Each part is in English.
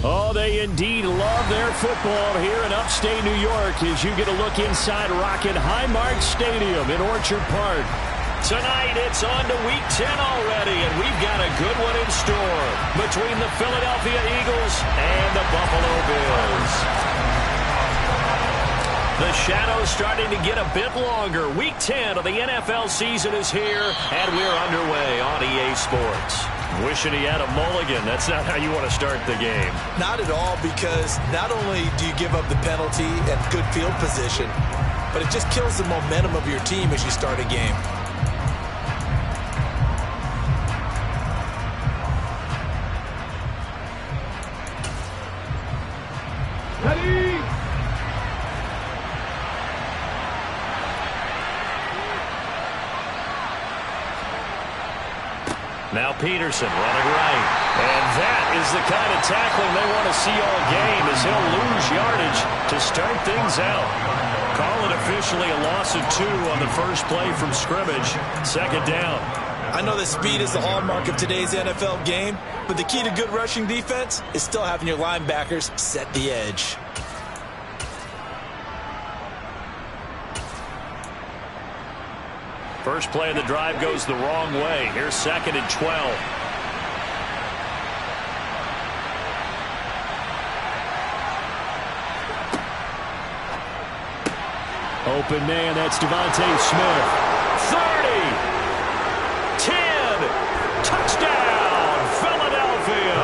Oh, they indeed love their football here in upstate New York as you get a look inside Rocket Highmark Stadium in Orchard Park. Tonight, it's on to Week 10 already, and we've got a good one in store between the Philadelphia Eagles and the Buffalo Bills. The shadow's starting to get a bit longer. Week 10 of the NFL season is here, and we're underway on EA Sports. Wishing he had a mulligan. That's not how you want to start the game. Not at all, because not only do you give up the penalty and good field position, but it just kills the momentum of your team as you start a game. Now Peterson running right. And that is the kind of tackling they want to see all game as he'll lose yardage to start things out. Call it officially a loss of 2 on the first play from scrimmage. Second down. I know that speed is the hallmark of today's NFL game, but the key to good rushing defense is still having your linebackers set the edge. First play of the drive goes the wrong way. Here's 2nd and 12. Open man, that's Devontae Smith. 30. 10. Touchdown, Philadelphia.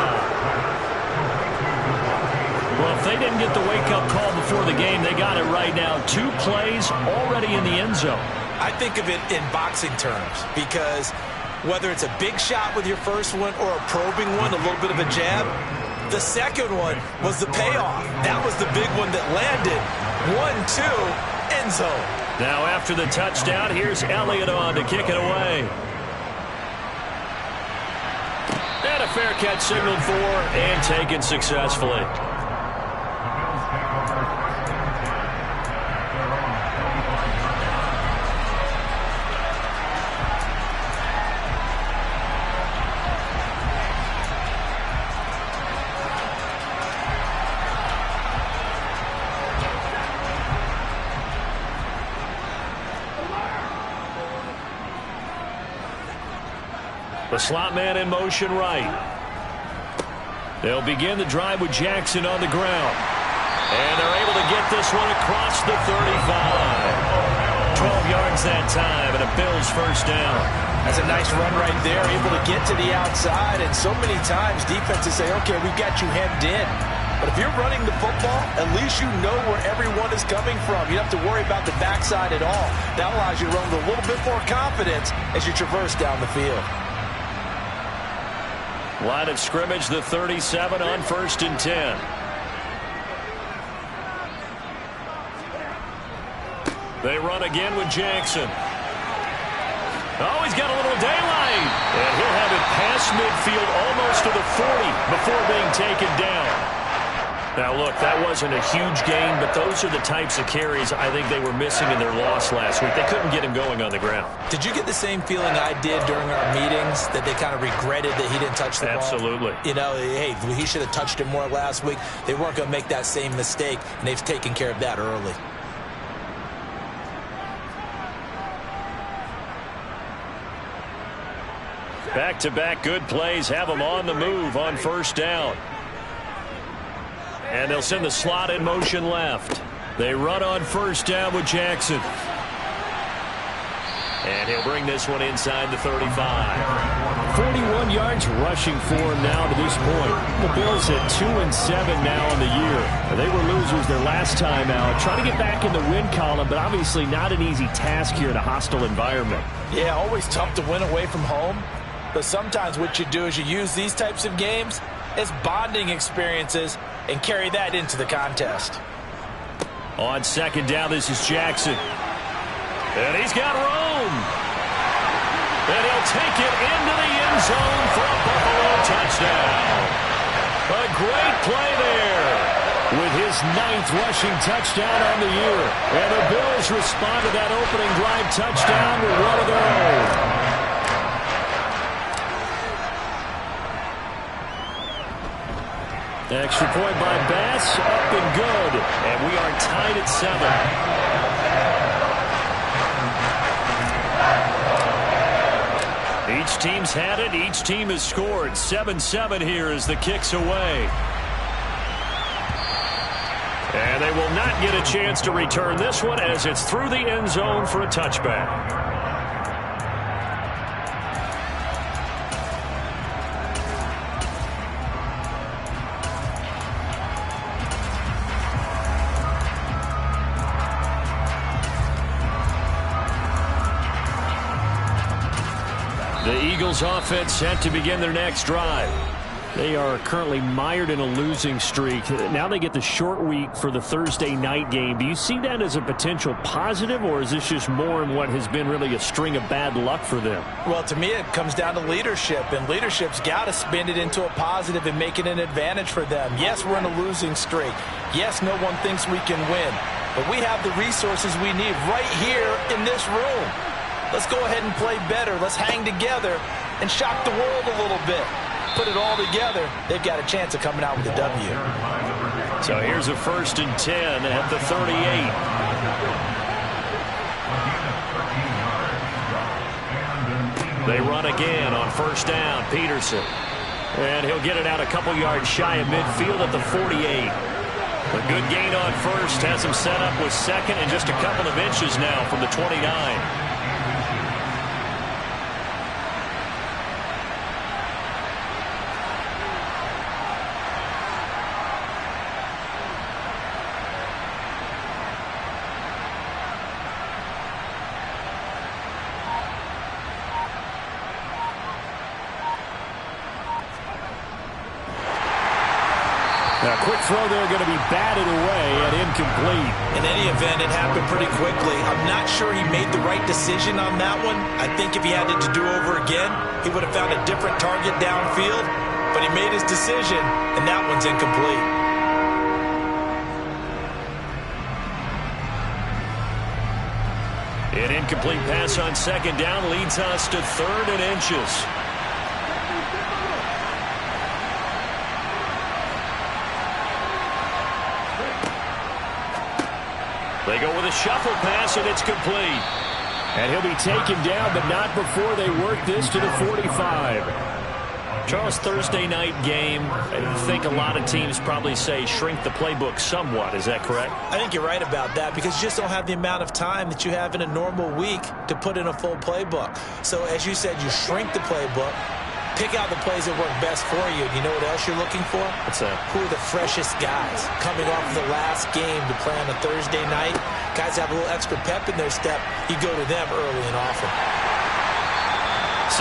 Well, if they didn't get the wake-up call before the game, they got it right now. 2 plays already in the end zone. I think of it in boxing terms, because whether it's a big shot with your first one or a probing one, a little bit of a jab, the second one was the payoff. That was the big one that landed. 1-2, end zone. Now after the touchdown, here's Elliott on to kick it away. And a fair catch signaled for and taken successfully. The slot man in motion right. They'll begin the drive with Jackson on the ground. And they're able to get this one across the 35. 12 yards that time, and a Bills first down. That's a nice run right there, able to get to the outside. And so many times defenses say, okay, we've got you hemmed in. But if you're running the football, at least you know where everyone is coming from. You don't have to worry about the backside at all. That allows you to run with a little bit more confidence as you traverse down the field. Line of scrimmage, the 37 on 1st and 10. They run again with Jackson. Oh, he's got a little daylight. And he'll have it past midfield almost to the 40 before being taken down. Now, look, that wasn't a huge gain, but those are the types of carries I think they were missing in their loss last week. They couldn't get him going on the ground. Did you get the same feeling I did during our meetings, that they kind of regretted that he didn't touch the ball? Absolutely. You know, hey, he should have touched it more last week. They weren't going to make that same mistake, and they've taken care of that early. Back-to-back good plays have them on the move on first down. And they'll send the slot in motion left. They run on first down with Jackson. And he'll bring this one inside the 35. 41 yards rushing for him now to this point. The Bills at 2-7 now in the year. They were losers their last time out. Trying to get back in the win column, but obviously not an easy task here in a hostile environment. Yeah, always tough to win away from home. But sometimes what you do is you use these types of games as bonding experiences and carry that into the contest. On second down, this is Jackson. And he's got room. And he'll take it into the end zone for a Buffalo touchdown. A great play there with his 9th rushing touchdown on the year. And the Bills respond to that opening drive touchdown with one of their own. Extra point by Bass, up and good. And we are tied at 7. Each team's had it. Each team has scored. 7-7 here as the kick's away. And they will not get a chance to return this one as it's through the end zone for a touchback. The Eagles offense set to begin their next drive. They are currently mired in a losing streak. Now they get the short week for the Thursday night game. Do you see that as a potential positive, or is this just more in what has been really a string of bad luck for them? Well, to me, it comes down to leadership, and leadership's got to spin it into a positive and make it an advantage for them. Yes, we're in a losing streak. Yes, no one thinks we can win, but we have the resources we need right here in this room. Let's go ahead and play better. Let's hang together and shock the world a little bit. Put it all together, they've got a chance of coming out with a W. So here's a 1st and 10 at the 38. They run again on 1st down. Peterson. And he'll get it out a couple yards shy of midfield at the 48. A good gain on 1st has him set up with 2nd and just a couple of inches now from the 29. A quick throw there going to be batted away and incomplete. In any event, it happened pretty quickly. I'm not sure he made the right decision on that one. I think if he had it to do over again, he would have found a different target downfield. But he made his decision, and that one's incomplete. An incomplete pass on 2nd down leads us to 3rd and inches. They go with a shuffle pass, and it's complete. And he'll be taken down, but not before they work this to the 45. Charles, Thursday night game, I think a lot of teams probably say shrink the playbook somewhat. Is that correct? I think you're right about that because you just don't have the amount of time that you have in a normal week to put in a full playbook. So as you said, you shrink the playbook. Pick out the plays that work best for you. You know what else you're looking for? What's that? Who are the freshest guys coming off the last game to play on a Thursday night? Guys have a little extra pep in their step. You go to them early and often.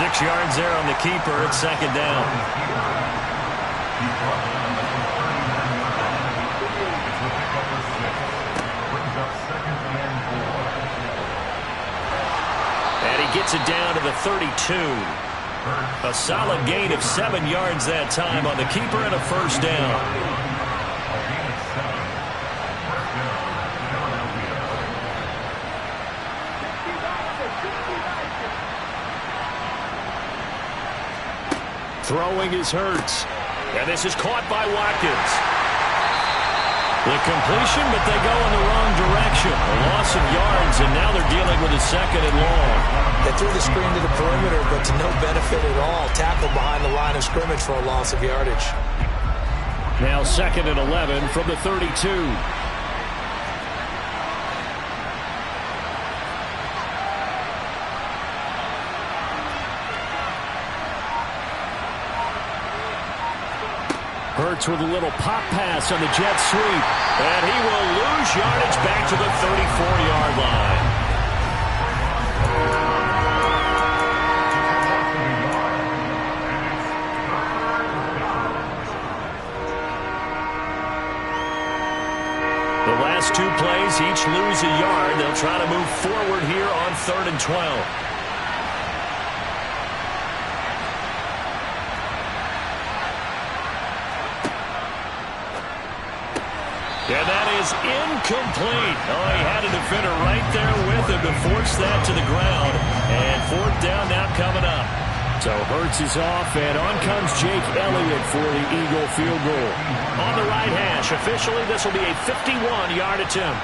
6 yards there on the keeper at 2nd down. And he gets it down to the 32. A solid gain of 7 yards that time on the keeper and a 1st down. Throwing is Hurts. And this is caught by Watkins. The completion, but they go in the wrong direction. A loss of yards, and now they're dealing with a 2nd and long. They threw the screen to the perimeter, but to no benefit at all. Tackle behind the line of scrimmage for a loss of yardage. Now 2nd and 11 from the 32. Hurts with a little pop pass on the jet sweep. And he will lose yardage back to the 34-yard line. The last 2 plays each lose a yard. They'll try to move forward here on 3rd and 12. And that is incomplete. Oh, he had a defender right there with him to force that to the ground. And 4th down now coming up. So Hurts is off, and on comes Jake Elliott for the Eagle field goal. On the right hash, officially this will be a 51-yard attempt.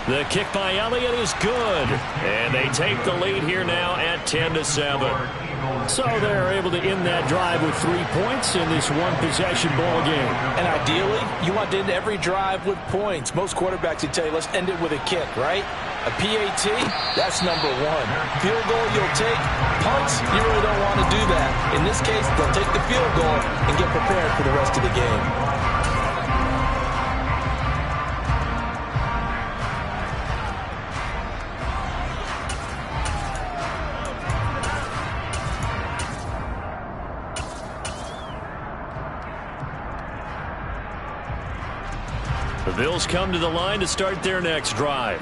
The kick by Elliott is good, and they take the lead here now at 10-7. So they're able to end that drive with 3 points in this one-possession ball game. And ideally, you want to end every drive with points. Most quarterbacks would tell you, let's end it with a kick, right? A PAT, that's number one. Field goal, you'll take. Punts, you really don't want to do that. In this case, they'll take the field goal and get prepared for the rest of the game. The Bills come to the line to start their next drive.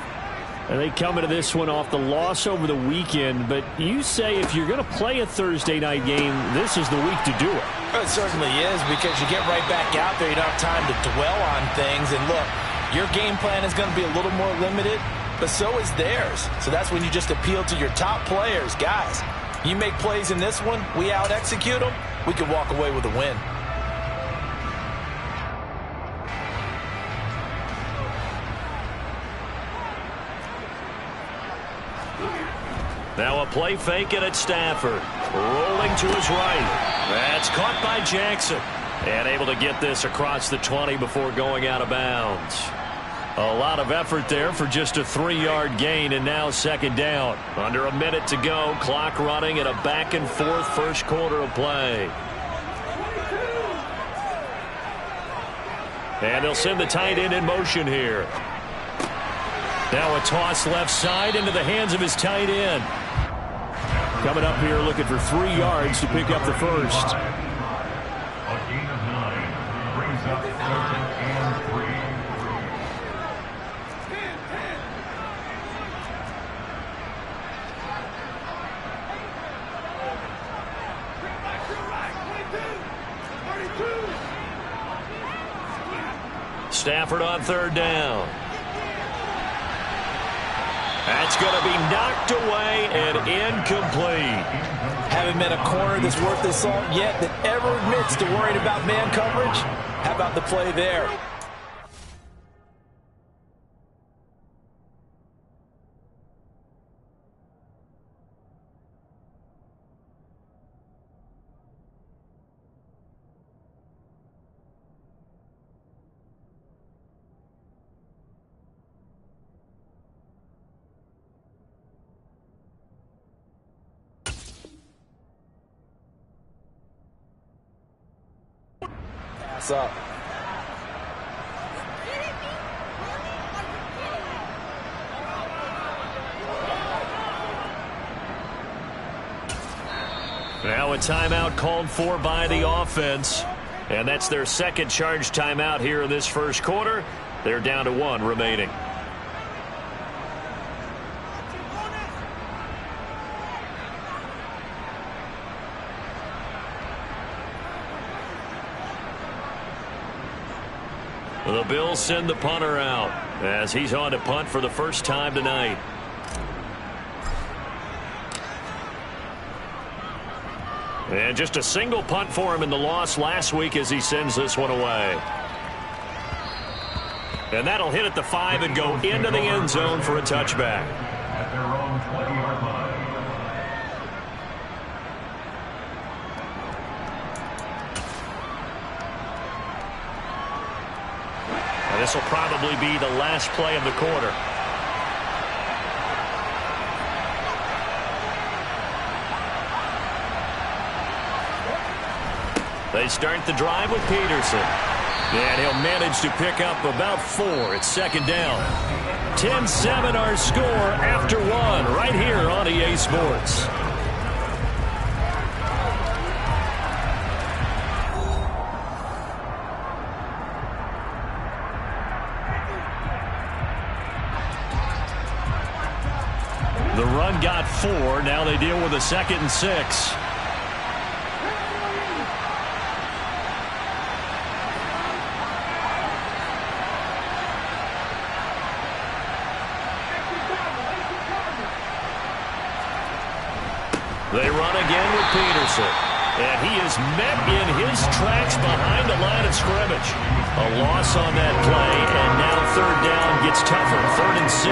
And they come into this one off the loss over the weekend, but you say if you're going to play a Thursday night game, this is the week to do it. Well, it certainly is, because you get right back out there. You don't have time to dwell on things. And look, your game plan is going to be a little more limited, but so is theirs. So that's when you just appeal to your top players. Guys, you make plays in this one, we out-execute them, we can walk away with a win. Now a play fake, and it's Stafford. Rolling to his right. That's caught by Jackson. And able to get this across the 20 before going out of bounds. A lot of effort there for just a 3-yard gain, and now second down. Under a minute to go, clock running, and a back-and-forth first quarter of play. And they'll send the tight end in motion here. Now a toss left side into the hands of his tight end. Coming up here looking for 3 yards to pick up the first. A gain of 9 brings up 3rd and 3. Stafford on 3rd down. That's going to be knocked away and incomplete. Haven't met a corner that's worth the salt yet that ever admits to worrying about man coverage. How about the play there? Up. Now a timeout called for by the offense. And that's their second charge timeout here in this first quarter. They're down to 1 remaining. The Bills send the punter out as he's on to punt for the first time tonight. And just a single punt for him in the loss last week as he sends this one away. And that'll hit at the 5 and go into the end zone for a touchback. At their own 20-yard line. This will probably be the last play of the quarter. They start the drive with Peterson. And he'll manage to pick up about 4 at second down. 10-7 our score after 1 right here on EA Sports. The run got 4. Now they deal with a 2nd and 6. They run again with Peterson. And he is met in his tracks behind the line of scrimmage. A loss on that play, and now third down gets tougher. 3rd and 6.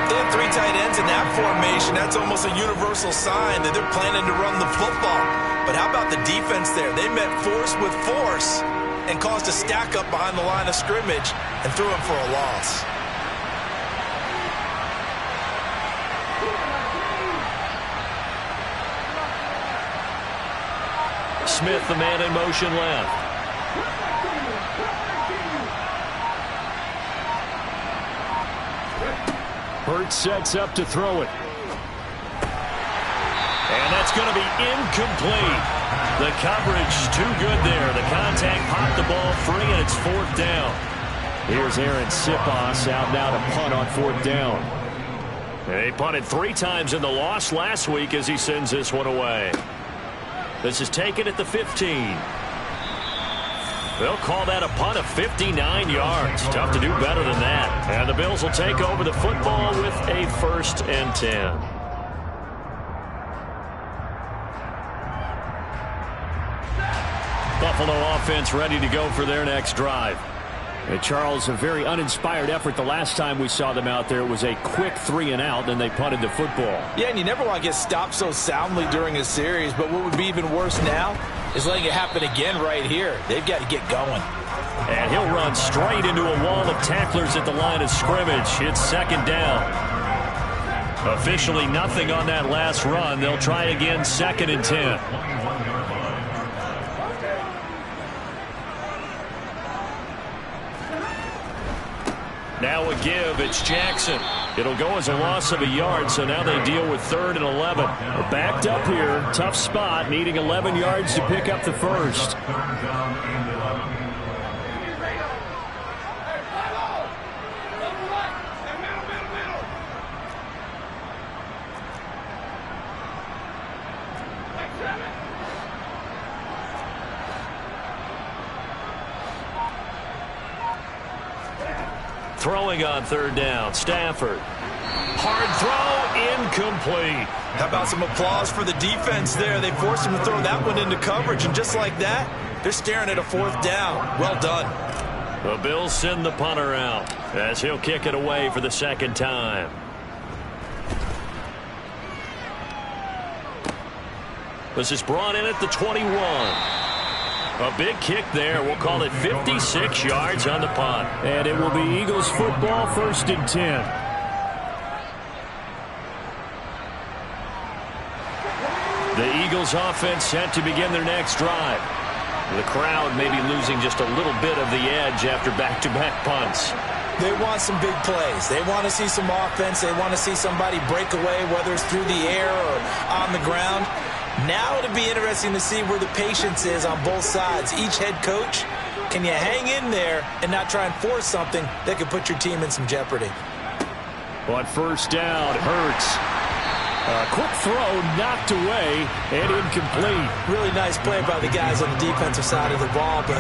They have 3 tight ends in that formation. That's almost a universal sign that they're planning to run the football. But how about the defense there? They met force with force and caused a stack up behind the line of scrimmage and threw him for a loss. Smith, the man in motion left. Hurts sets up to throw it. And that's going to be incomplete. The coverage too good there. The contact popped the ball free, and it's 4th down. Here's Aaron Siposs out now to punt on 4th down. He punted 3 times in the loss last week as he sends this one away. This is taken at the 15. They'll call that a punt of 59 yards. Tough to do better than that. And the Bills will take over the football with a 1st and 10. Buffalo offense ready to go for their next drive. And Charles, a very uninspired effort the last time we saw them out there. It was a quick 3 and out, and they punted the football. Yeah, and you never want to get stopped so soundly during a series, but what would be even worse now is letting it happen again right here. They've got to get going. And he'll run straight into a wall of tacklers at the line of scrimmage. It's 2nd down. Officially nothing on that last run. They'll try again 2nd and 10. Now a give. It's Jackson. It'll go as a loss of a yard, so now they deal with 3rd and 11. We're backed up here. Tough spot, needing 11 yards to pick up the first. Throwing on 3rd down, Stafford. Hard throw, incomplete. How about some applause for the defense there? They forced him to throw that one into coverage, and just like that, they're staring at a 4th down. Well done. The Bills send the punter out as he'll kick it away for the 2nd time. This is brought in at the 21. A big kick there. We'll call it 56 yards on the punt. And it will be Eagles football, 1st and 10. The Eagles offense set to begin their next drive. The crowd may be losing just a little bit of the edge after back-to-back punts. They want some big plays. They want to see some offense. They want to see somebody break away, whether it's through the air or on the ground. Now it'll be interesting to see where the patience is on both sides. Each head coach, can you hang in there and not try and force something that could put your team in some jeopardy? On 1st down, Hurts. A quick throw knocked away and incomplete. Really nice play by the guys on the defensive side of the ball, but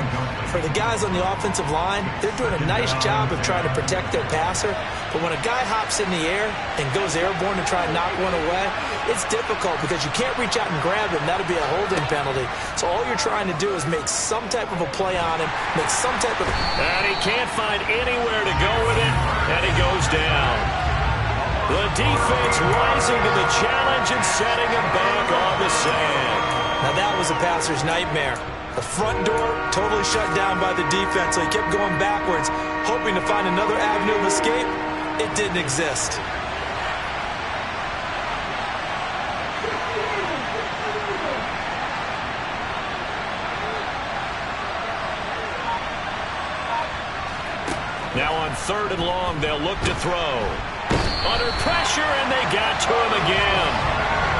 for the guys on the offensive line, they're doing a nice job of trying to protect their passer. But when a guy hops in the air and goes airborne to try and knock one away, it's difficult because you can't reach out and grab him. That'll be a holding penalty. So all you're trying to do is make some type of a play on him, make some type of... And he can't find anywhere to go with it, and he goes down. The defense rising to the challenge and setting him back on the sand. Now that was a passer's nightmare. The front door totally shut down by the defense, so he kept going backwards, hoping to find another avenue of escape. It didn't exist. Now on 3rd and long, they'll look to throw. Under pressure, and they got to him again.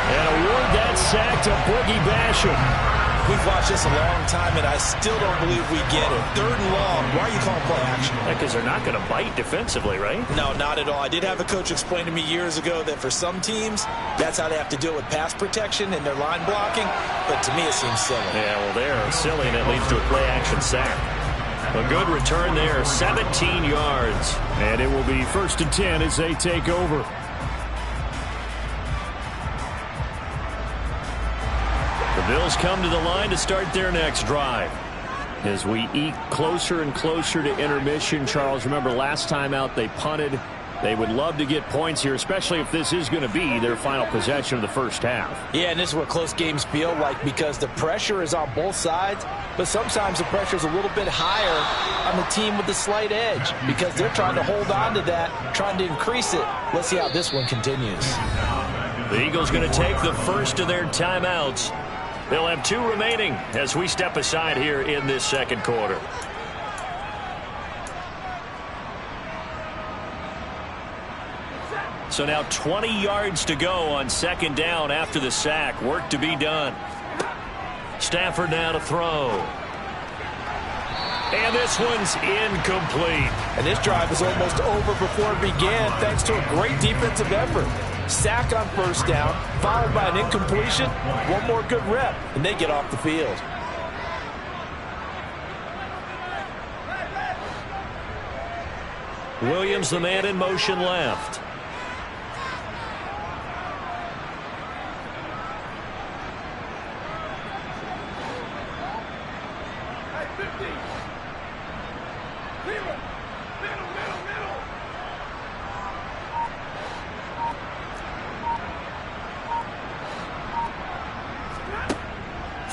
And award that sack to Boogie Basham. We've watched this a long time, and I still don't believe we get it. 3rd and long. Why are you calling play action? Because they're not going to bite defensively, right? No, not at all. I did have a coach explain to me years ago that for some teams, that's how they have to deal with pass protection and their line blocking. But to me, it seems silly. Yeah, well, they're silly, and it leads to a play-action sack. A good return there, 17 yards. And it will be 1st and 10 as they take over. Bills come to the line to start their next drive. As we eke closer and closer to intermission, Charles, remember last time out they punted. They would love to get points here, especially if this is going to be their final possession of the first half. Yeah, and this is what close games feel like because the pressure is on both sides, but sometimes the pressure is a little bit higher on the team with the slight edge because they're trying to hold on to that, trying to increase it. Let's see how this one continues. The Eagles going to take the first of their timeouts. They'll have 2 remaining as we step aside here in this second quarter. So now 20 yards to go on second down after the sack. Work to be done. Stafford now to throw. And this one's incomplete. And this drive is almost over before it began thanks to a great defensive effort. Sack on first down, followed by an incompletion. One more good rep, and they get off the field. Williams, the man in motion left.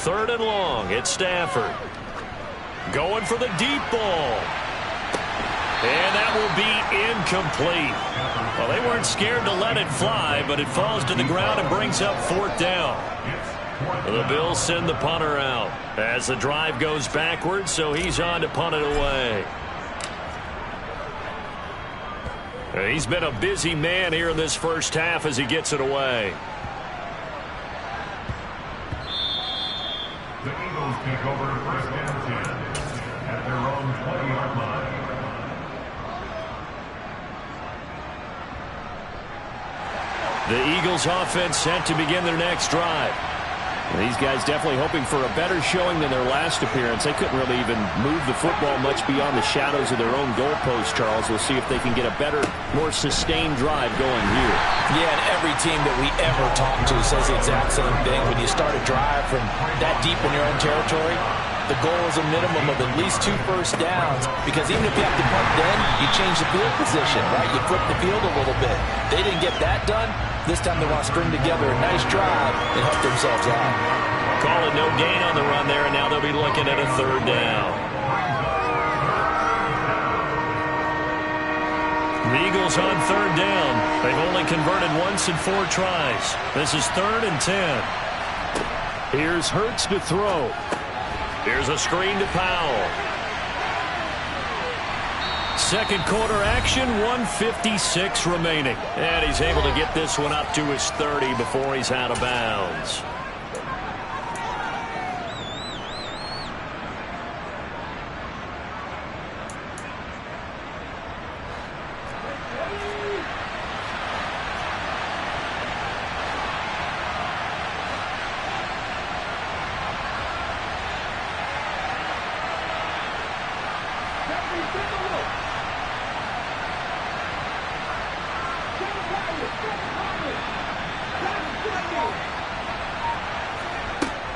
Third and long, it's Stafford. Going for the deep ball. And that will be incomplete. Well, they weren't scared to let it fly, but it falls to the ground and brings up fourth down. The Bills send the punter out as the drive goes backwards, so he's on to punt it away. He's been a busy man here in this first half as he gets it away. The Eagles take over first and 10 at their own 20-yard line. The Eagles offense set to begin their next drive. These guys definitely hoping for a better showing than their last appearance. They couldn't really even move the football much beyond the shadows of their own goalpost, Charles. We'll see if they can get a better, more sustained drive going here. Yeah, and every team that we ever talk to says the exact same thing. When you start a drive from that deep in your own territory, the goal is a minimum of at least 2 first downs, because even if you have to punt then, you change the field position, right? You flip the field a little bit. They didn't get that done. This time they want to string together a nice drive and help themselves out. Call it no gain on the run there, and now they'll be looking at a third down. The Eagles on third down. They've only converted once in 4 tries. This is 3rd and 10. Here's Hurts to throw. Here's a screen to Powell. Second quarter action, 1:56 remaining. And he's able to get this one up to his 30 before he's out of bounds.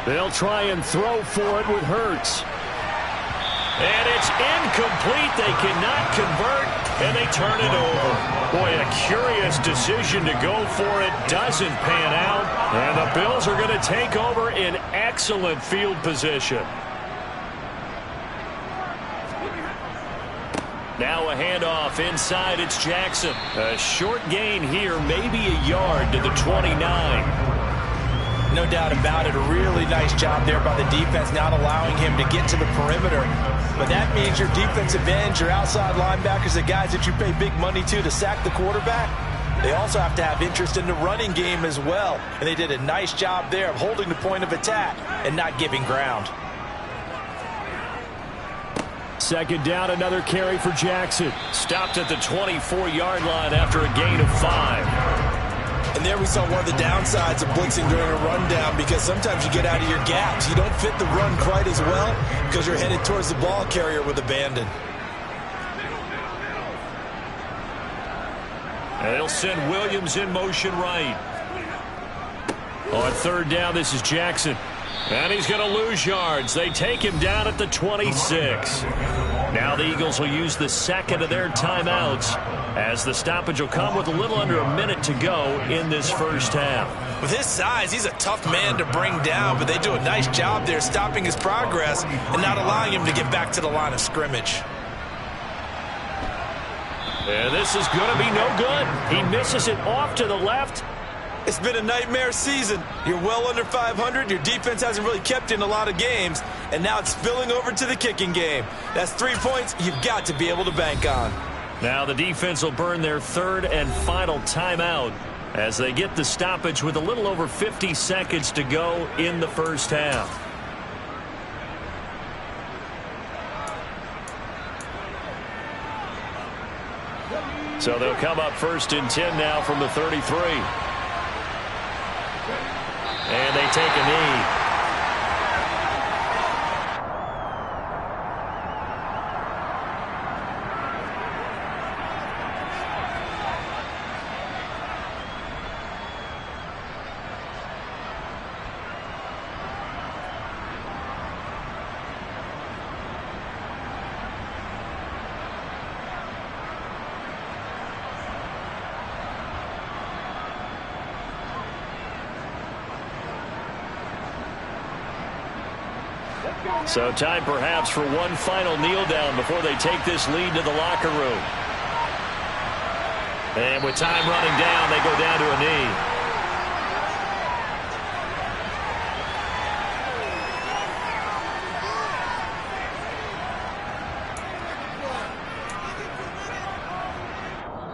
They'll try and throw for it with Hurts. And it's incomplete. They cannot convert, and they turn it over. Boy, a curious decision to go for it. Doesn't pan out. And the Bills are going to take over in excellent field position. Now a handoff inside. It's Jackson. A short gain here, maybe a yard to the 29. No doubt about it. A really nice job there by the defense, not allowing him to get to the perimeter. But that means your defensive ends, your outside linebackers, the guys that you pay big money to sack the quarterback, they also have to have interest in the running game as well. And they did a nice job there of holding the point of attack and not giving ground. Second down, another carry for Jackson. Stopped at the 24-yard line after a gain of 5. And there we saw one of the downsides of blitzing during a rundown, because sometimes you get out of your gaps. You don't fit the run quite as well because you're headed towards the ball carrier with abandon. And they'll send Williams in motion right. On third down, this is Jackson. And he's going to lose yards. They take him down at the 26. Now the Eagles will use the second of their timeouts as the stoppage will come with a little under a minute to go in this first half. With his size, he's a tough man to bring down, but they do a nice job there stopping his progress and not allowing him to get back to the line of scrimmage. And this is going to be no good. He misses it off to the left. It's been a nightmare season. You're well under 500. Your defense hasn't really kept in a lot of games, and now it's spilling over to the kicking game. That's 3 points you've got to be able to bank on. Now the defense will burn their third and final timeout as they get the stoppage with a little over 50 seconds to go in the first half. So they'll come up first and 10 now from the 33. And they take a knee. So time perhaps for one final kneel down before they take this lead to the locker room. And with time running down, they go down to a knee.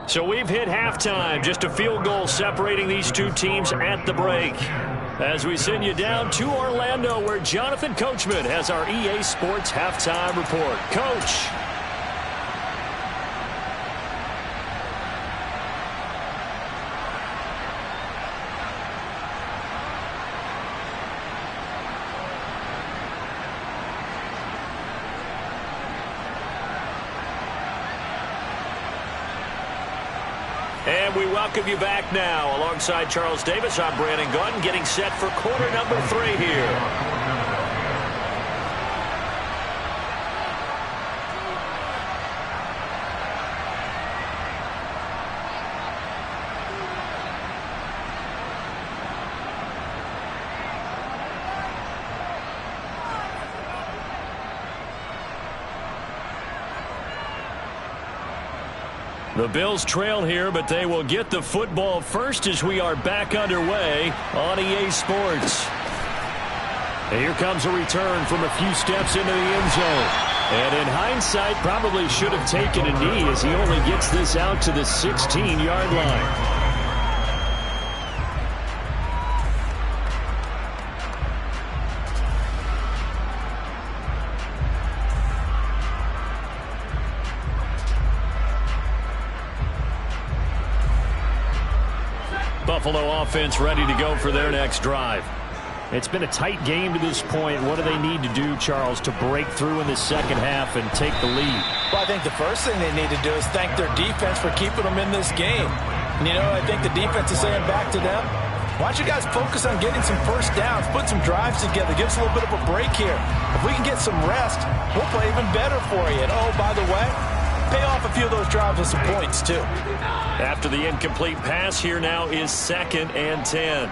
So we've hit halftime, just a field goal separating these two teams at the break. As we send you down to Orlando, where Jonathan Coachman has our EA Sports Halftime Report. Coach. And we welcome you back now. Alongside Charles Davis, I'm Brandon Gunn, getting set for quarter number 3 here. The Bills trail here, but they will get the football first as we are back underway on EA Sports. And here comes a return from a few steps into the end zone. And in hindsight, probably should have taken a knee as he only gets this out to the 16-yard line. Buffalo offense ready to go for their next drive. It's been a tight game to this point. What do they need to do, Charles, to break through in the second half and take the lead? Well, I think the first thing they need to do is thank their defense for keeping them in this game. And, you know, I think the defense is saying back to them, why don't you guys focus on getting some first downs, put some drives together, give us a little bit of a break here. If we can get some rest, we'll play even better for you. And, oh, by the way, pay off a few of those drives with some points, too. After the incomplete pass, here now is 2nd and 10.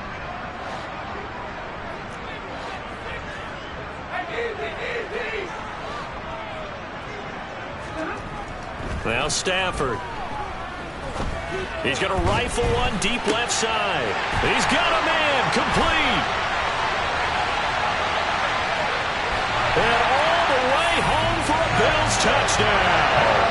Now Stafford. He's going to rifle one deep left side. He's got a man complete. And all the way home for a Bills touchdown.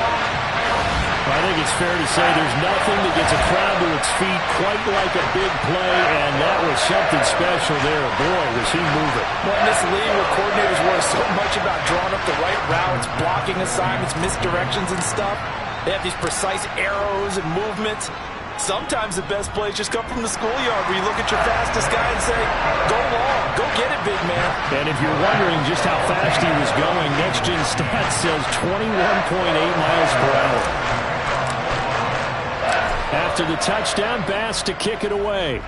I think it's fair to say there's nothing that gets a crowd to its feet quite like a big play, and that was something special there. Boy, was he moving. Well, in this league where coordinators worry so much about drawing up the right routes, blocking assignments, misdirections and stuff, they have these precise arrows and movements. Sometimes the best plays just come from the schoolyard where you look at your fastest guy and say, go long, go get it, big man. And if you're wondering just how fast he was going, Next Gen Stats says 21.8 miles per hour. After the touchdown, Bass to kick it away.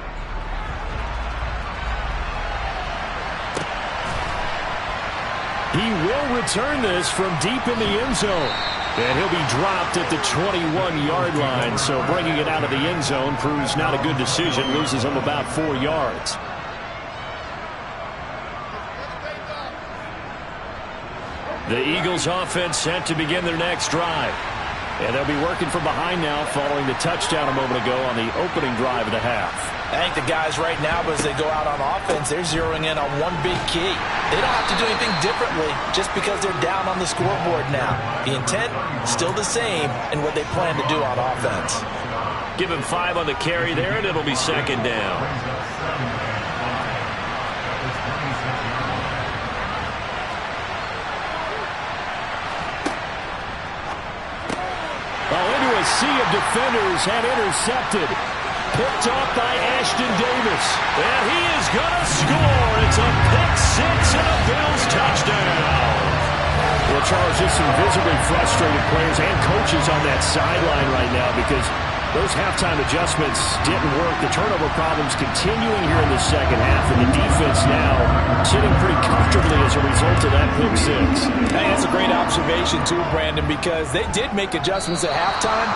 He will return this from deep in the end zone. And he'll be dropped at the 21-yard line. So bringing it out of the end zone proves not a good decision. Loses him about 4 yards. The Eagles offense set to begin their next drive. And they'll be working from behind now following the touchdown a moment ago on the opening drive of the half. I think the guys right now, as they go out on offense, they're zeroing in on one big key. They don't have to do anything differently just because they're down on the scoreboard now. The intent, still the same in what they plan to do on offense. Give him 5 on the carry there, and it'll be second down. Into a sea of defenders and intercepted. Picked off by Ashton Davis. And he is going to score. It's a pick 6 and a Bills touchdown. Well, Charles, just some visibly frustrated players and coaches on that sideline right now because those halftime adjustments didn't work. The turnover problems continuing here in the second half, and the defense now sitting pretty comfortably as a result of that pick 6. Hey, that's a great observation too, Brandon, because they did make adjustments at halftime.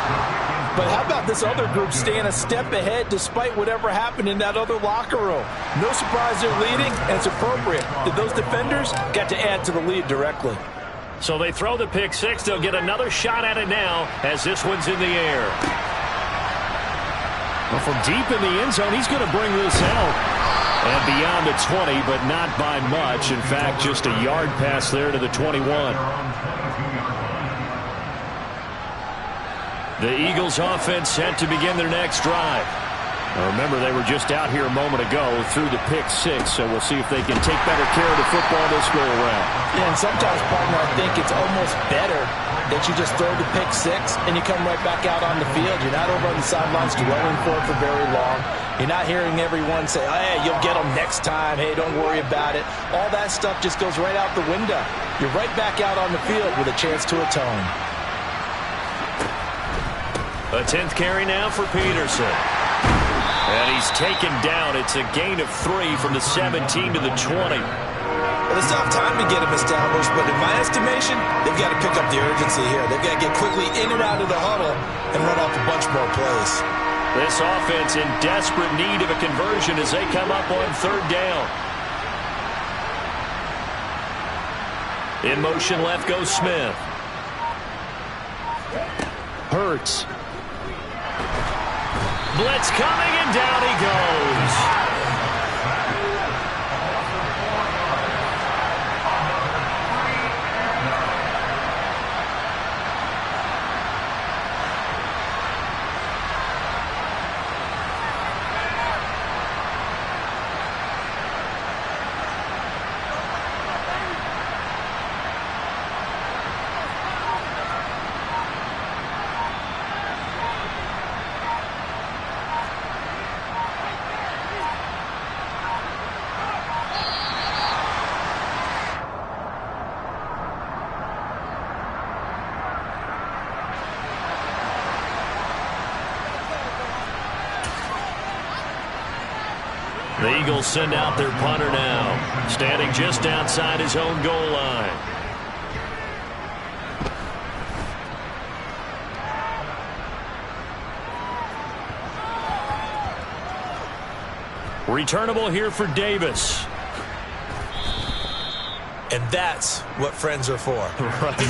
But how about this other group staying a step ahead despite whatever happened in that other locker room? No surprise they're leading, and it's appropriate that those defenders got to add to the lead directly. So they throw the pick 6. They'll get another shot at it now as this one's in the air. Well, from deep in the end zone, he's going to bring this out. And beyond the 20, but not by much. In fact, just a yard pass there to the 21. The Eagles offense set to begin their next drive. Now remember, they were just out here a moment ago through the pick 6, so we'll see if they can take better care of the football this go around. Yeah, and sometimes, partner, I think it's almost better that you just throw the pick 6 and you come right back out on the field. You're not over on the sidelines dwelling for it for very long. You're not hearing everyone say, hey, you'll get them next time. Hey, don't worry about it. All that stuff just goes right out the window. You're right back out on the field with a chance to atone. A 10th carry now for Peterson. And he's taken down. It's a gain of 3 from the 17 to the 20. Well, they still have time to get him established, but in my estimation, they've got to pick up the urgency here. They've got to get quickly in and out of the huddle and run off a bunch more plays. This offense in desperate need of a conversion as they come up on 3rd down. In motion left goes Smith. Hurts. Blitz coming, and down he goes. The Eagles send out their punter now, standing just outside his own goal line. Returnable here for Davis. And that's what friends are for. Right.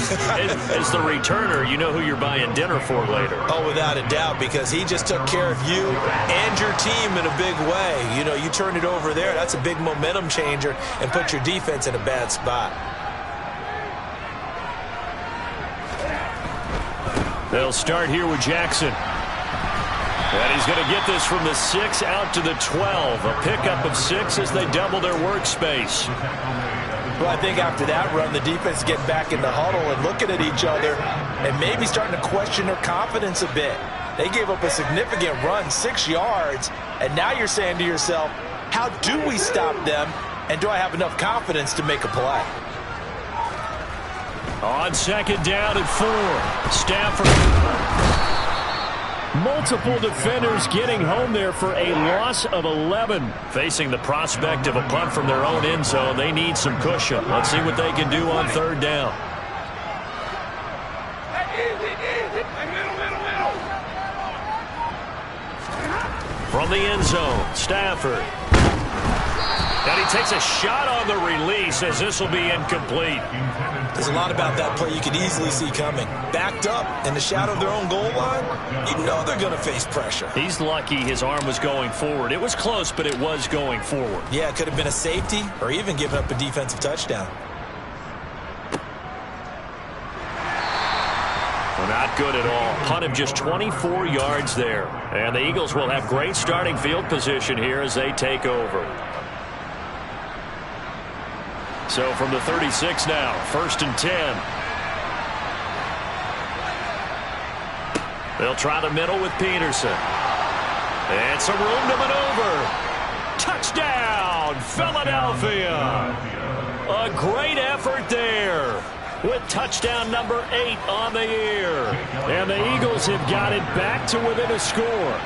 As the returner, you know who you're buying dinner for later. Oh, without a doubt, because he just took care of you and your team in a big way. You know, you turn it over there, that's a big momentum changer and put your defense in a bad spot. They'll start here with Jackson. And he's going to get this from the 6 out to the 12. A pickup of 6 as they double their workspace. Well, I think after that run, the defense get back in the huddle and looking at each other and maybe starting to question their confidence a bit. They gave up a significant run, 6 yards, and now you're saying to yourself, how do we stop them, and do I have enough confidence to make a play? On 2nd down and 4, Stafford. Multiple defenders getting home there for a loss of 11. Facing the prospect of a punt from their own end zone, they need some cushion. Let's see what they can do on third down. From the end zone, Stafford. And he takes a shot on the release as this will be incomplete. There's a lot about that play you could easily see coming. Backed up in the shadow of their own goal line, you know they're going to face pressure. He's lucky his arm was going forward. It was close, but it was going forward. Yeah, it could have been a safety or even given up a defensive touchdown. Well, not good at all. Punt of just 24 yards there. And the Eagles will have great starting field position here as they take over. So from the 36 now, 1st and 10. They'll try the middle with Peterson. And some room to maneuver. Touchdown, Philadelphia. A great effort there with touchdown number 8 on the year. And the Eagles have got it back to within a score.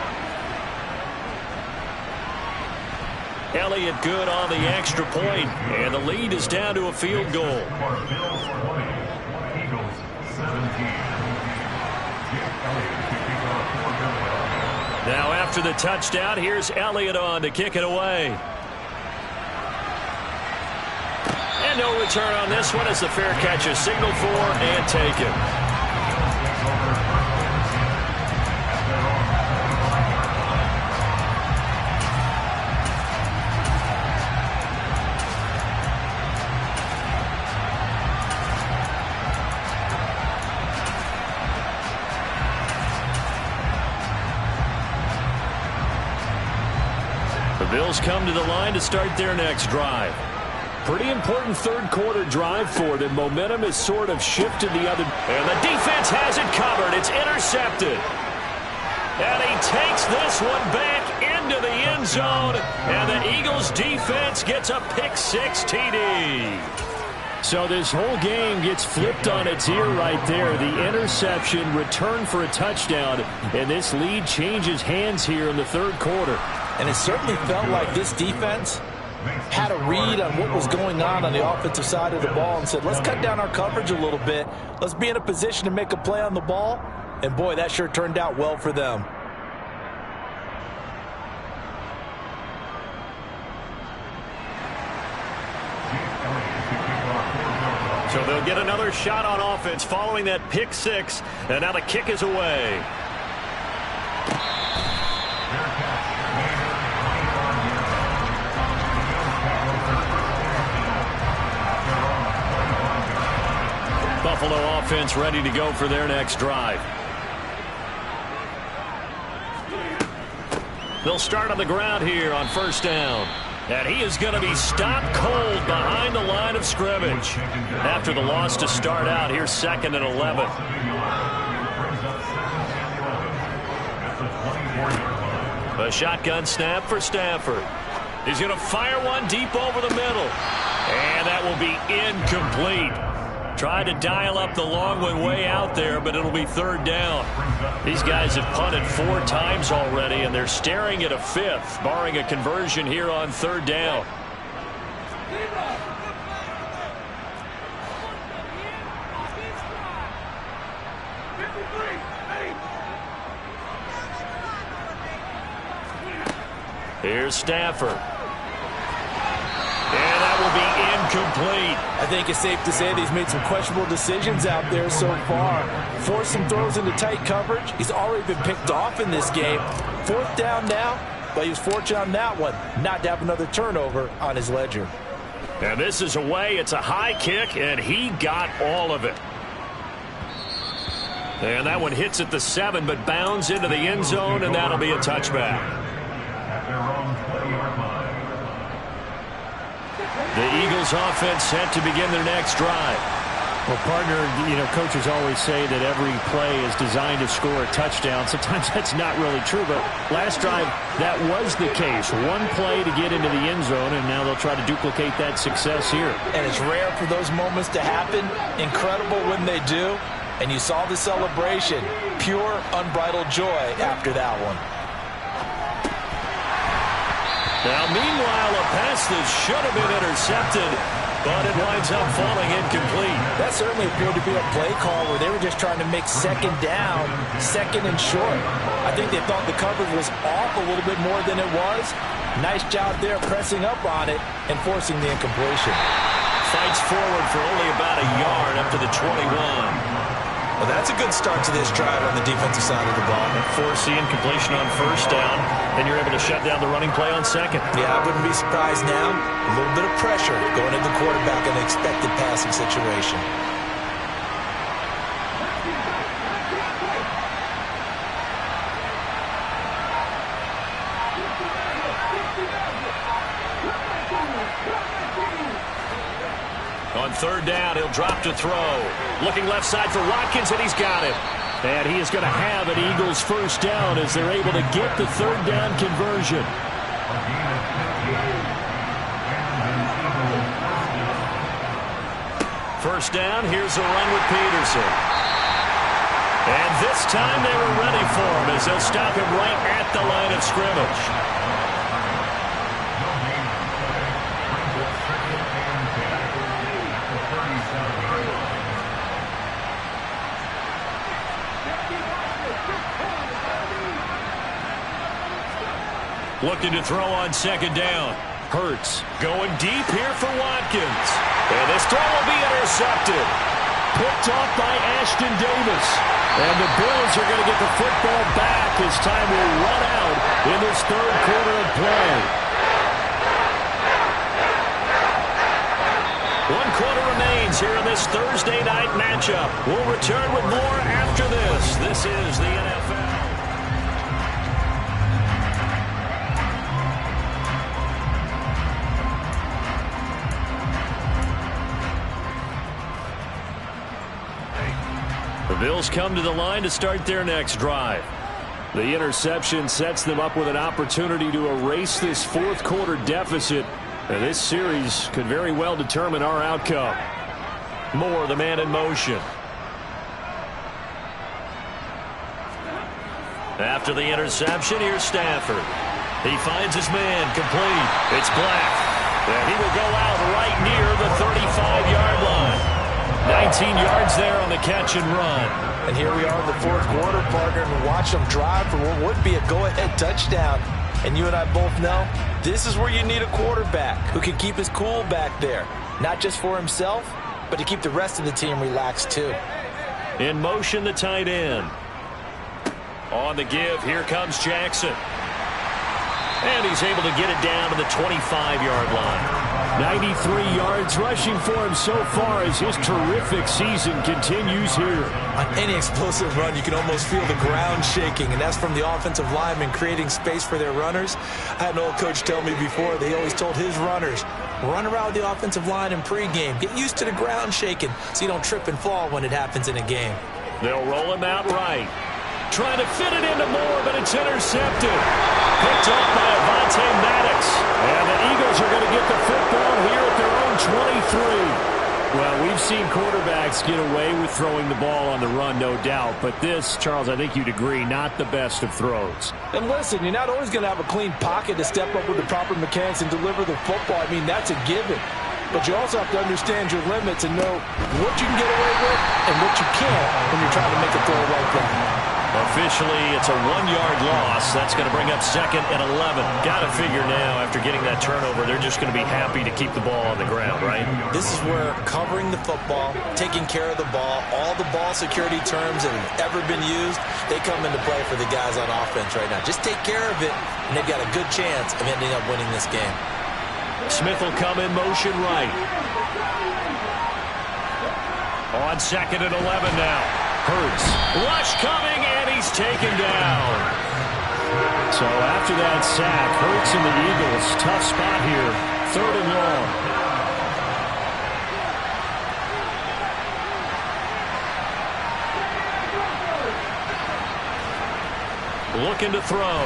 Elliott good on the extra point, and the lead is down to a field goal. Now after the touchdown, here's Elliott on to kick it away. And no return on this one as the fair catch is signaled for and taken. The Bills come to the line to start their next drive. Pretty important third quarter drive for them. Momentum is sort of shifted the other. And the defense has it covered. It's intercepted. And he takes this one back into the end zone. And the Eagles defense gets a pick-6 TD. So this whole game gets flipped on its ear right there. The interception, return for a touchdown. And this lead changes hands here in the third quarter. And it certainly felt like this defense had a read on what was going on the offensive side of the ball and said, let's cut down our coverage a little bit. Let's be in a position to make a play on the ball. And, boy, that sure turned out well for them. So they'll get another shot on offense following that pick-6. And now the kick is away. Buffalo offense ready to go for their next drive. They'll start on the ground here on first down. And he is going to be stopped cold behind the line of scrimmage. After the loss to start out, here's 2nd and 11. A shotgun snap for Stafford. He's going to fire one deep over the middle. And that will be incomplete. Tried to dial up the long one way out there, but it'll be third down. These guys have punted 4 times already, and they're staring at a 5th, barring a conversion here on third down. Here's Stafford. And that will be incomplete. I think it's safe to say that he's made some questionable decisions out there so far. Forced some throws into tight coverage. He's already been picked off in this game. 4th down now, but he was fortunate on that one not to have another turnover on his ledger. And this is away. It's a high kick, and he got all of it. And that one hits at the 7, but bounds into the end zone, and that'll be a touchback. The Eagles offense set to begin their next drive. Well, partner, coaches always say that every play is designed to score a touchdown. Sometimes that's not really true, but last drive, that was the case. One play to get into the end zone, and now they'll try to duplicate that success here. And it's rare for those moments to happen. Incredible when they do. And you saw the celebration. Pure, unbridled joy after that one. Now, meanwhile, a pass that should have been intercepted, but it winds up falling incomplete. That certainly appeared to be a play call where they were just trying to make second down, second and short. I think they thought the coverage was off a little bit more than it was. Nice job there pressing up on it and forcing the incompletion. Fights forward for only about a yard up to the 21. Well, that's a good start to this drive on the defensive side of the ball. Force the incompletion on first down, then you're able to shut down the running play on second. Yeah, I wouldn't be surprised now. A little bit of pressure going at the quarterback in an expected passing situation. On third down, he'll drop to throw. Looking left side for Watkins, and he's got it. And he is going to have an Eagles first down as they're able to get the third down conversion. First down, here's a run with Peterson. And this time they were ready for him as they'll stop him right at the line of scrimmage. Looking to throw on second down. Hurts going deep here for Watkins. And this throw will be intercepted. Picked off by Ashton Davis. And the Bills are going to get the football back as time will run out in this third quarter of play. 1 quarter remains here in this Thursday night matchup. We'll return with more after this. This is the NFL. The Bills come to the line to start their next drive. The interception sets them up with an opportunity to erase this fourth quarter deficit. And this series could very well determine our outcome. Moore, the man in motion. After the interception, here's Stafford. He finds his man, complete. It's Black. And he will go out right near the 35-yard line. 19 yards there on the catch and run. And here we are in the fourth quarter, partner, and watch them drive for what would be a go-ahead touchdown. And you and I both know this is where you need a quarterback who can keep his cool back there. Not just for himself, but to keep the rest of the team relaxed too. In motion, the tight end. On the give, here comes Jackson. And he's able to get it down to the 25-yard line. 93 yards rushing for him so far as his terrific season continues here. On any explosive run, you can almost feel the ground shaking, and that's from the offensive linemen creating space for their runners. I had an old coach tell me before, they always told his runners, run around the offensive line in pregame. Get used to the ground shaking so you don't trip and fall when it happens in a game. They'll roll him out right. Trying to fit it into Moore, but it's intercepted. Picked off by Avonte Maddox. And the Eagles are going to get the football here at their own 23. Well, we've seen quarterbacks get away with throwing the ball on the run, no doubt. But this, Charles, I think you'd agree, not the best of throws. And listen, you're not always going to have a clean pocket to step up with the proper mechanics and deliver the football. I mean, that's a given. But you also have to understand your limits and know what you can get away with and what you can't when you're trying to make a throw like that. Officially, it's a 1-yard loss. That's going to bring up second and 11. Got to figure now, after getting that turnover, they're just going to be happy to keep the ball on the ground, right? This is where covering the football, taking care of the ball, all the ball security terms that have ever been used, they come into play for the guys on offense right now. Just take care of it, and they've got a good chance of ending up winning this game. Smith will come in motion right. On second and 11 now. Hurts. Rush coming, and he's taken down. So after that sack, Hurts and the Eagles, tough spot here. Third and long. Looking to throw.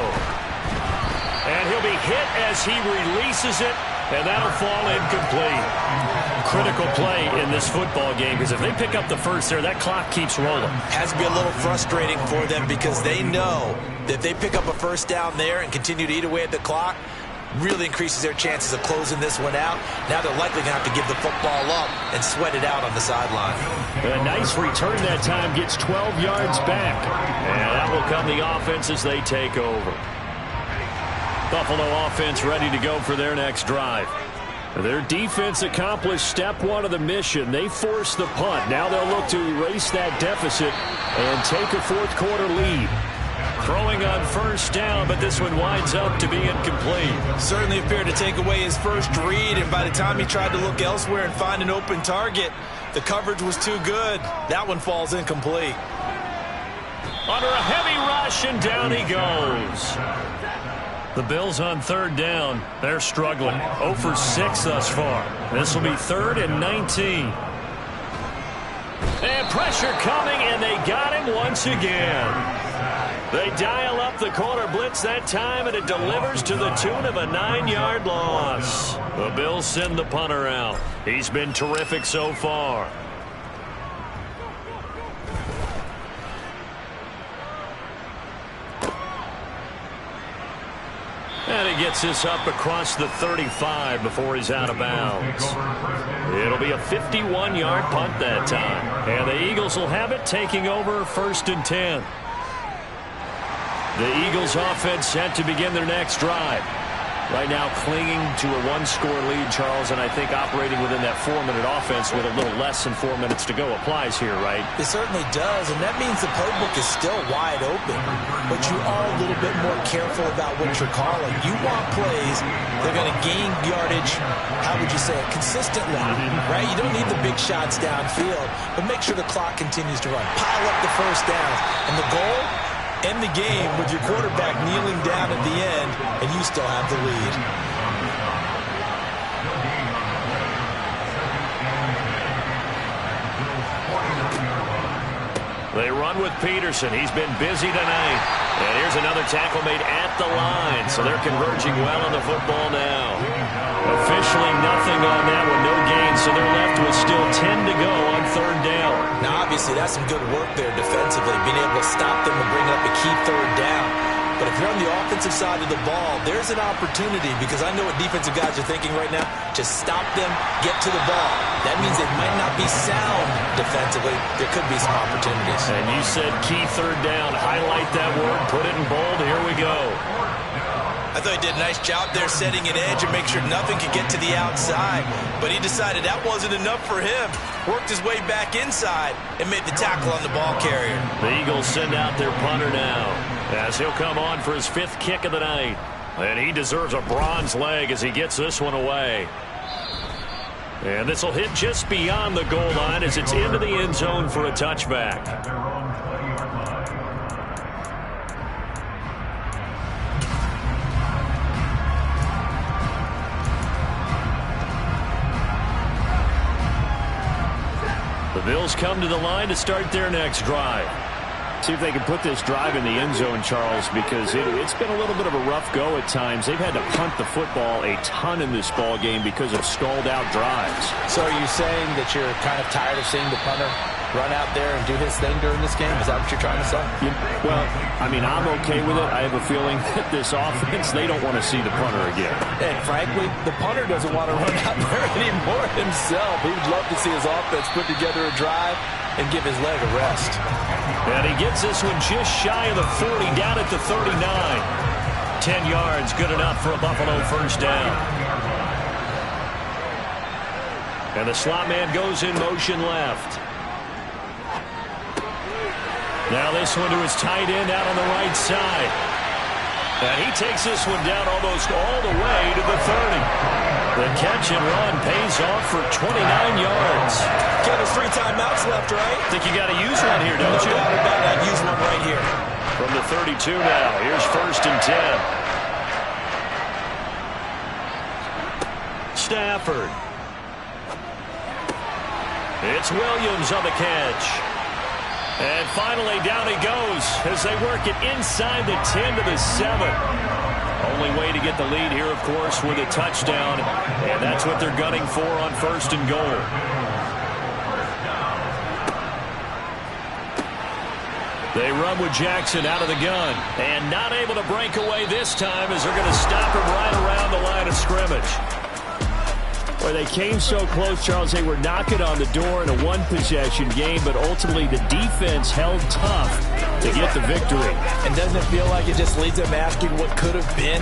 And he'll be hit as he releases it, and that'll fall incomplete. Critical play in this football game, because if they pick up the first there, that clock keeps rolling. Has to be a little frustrating for them because they know that if they pick up a first down there and continue to eat away at the clock, really increases their chances of closing this one out. Now they're likely going to have to give the football up and sweat it out on the sideline. A nice return that time, gets 12 yards back. And that will come the offense as they take over. Buffalo offense ready to go for their next drive. Their defense accomplished step one of the mission. They forced the punt. Now they'll look to erase that deficit and take a fourth-quarter lead. Throwing on first down, but this one winds up to be incomplete. Certainly appeared to take away his first read, and by the time he tried to look elsewhere and find an open target, the coverage was too good. That one falls incomplete. Under a heavy rush, and down he goes. The Bills on third down. They're struggling. 0 for 6 thus far. This will be 3rd and 19. And pressure coming, and they got him once again. They dial up the corner blitz that time, and it delivers to the tune of a 9-yard loss. The Bills send the punter out. He's been terrific so far. And he gets this up across the 35 before he's out of bounds. It'll be a 51-yard punt that time. And the Eagles will have it, taking over 1st and 10. The Eagles offense set to begin their next drive. Right now clinging to a 1-score lead, Charles, and I think operating within that 4-minute offense with a little less than 4 minutes to go applies here, right? It certainly does, and that means the playbook is still wide open. But you are a little bit more careful about what you're calling. You want plays that are going to gain yardage, how would you say it, consistently, right? You don't need the big shots downfield, but make sure the clock continues to run. Pile up the first downs, and the goal? End the game with your quarterback kneeling down at the end, and you still have the lead. They run with Peterson. He's been busy tonight. And here's another tackle made at the line, so they're converging well on the football now. Officially nothing on that one, no gain, so they're left with still 10 to go on third down. Now, obviously, that's some good work there defensively, being able to stop them and bring up a key third down. But if you're on the offensive side of the ball, there's an opportunity, because I know what defensive guys are thinking right now. Just stop them, get to the ball. That means they might not be sound defensively. There could be some opportunities. And you said key third down. Highlight that word, put it in bold. Here we go. I thought he did a nice job there setting an edge and make sure nothing could get to the outside. But he decided that wasn't enough for him. Worked his way back inside and made the tackle on the ball carrier. The Eagles send out their punter now, as he'll come on for his 5th kick of the night. And he deserves a bronze leg as he gets this one away. And this will hit just beyond the goal line as it's into the end zone for a touchback. The Bills come to the line to start their next drive. See if they can put this drive in the end zone, Charles, because it's been a little bit of a rough go at times. They've had to punt the football a ton in this ball game because of stalled out drives. So are you saying that you're kind of tired of seeing the punter run out there and do his thing during this game? Is that what you're trying to say? Well, I mean, I'm okay with it. I have a feeling that this offense, they don't want to see the punter again. And frankly, the punter doesn't want to run out there anymore himself. He would love to see his offense put together a drive and give his leg a rest. And he gets this one just shy of the 40, down at the 39. 10 yards, good enough for a Buffalo first down. And the slot man goes in motion left. Now this one to his tight end out on the right side. And he takes this one down almost all the way to the 30. The catch and run pays off for 29 yards. Ken, there's 3 timeouts left, right? Think you got to use one here, don't you? No doubt about it. I'd use one right here. From the 32 now. Here's 1st and 10. Stafford. It's Williams on the catch. And finally, down he goes as they work it inside the 10 to the 7. Only way to get the lead here, of course, with a touchdown, and that's what they're gunning for on 1st and goal. They run with Jackson out of the gun, and not able to break away this time as they're going to stop him right around the line of scrimmage. Well, they came so close, Charles. They were knocking on the door in a one-possession game, but ultimately the defense held tough to get the victory. And doesn't it feel like it just leads them asking what could have been?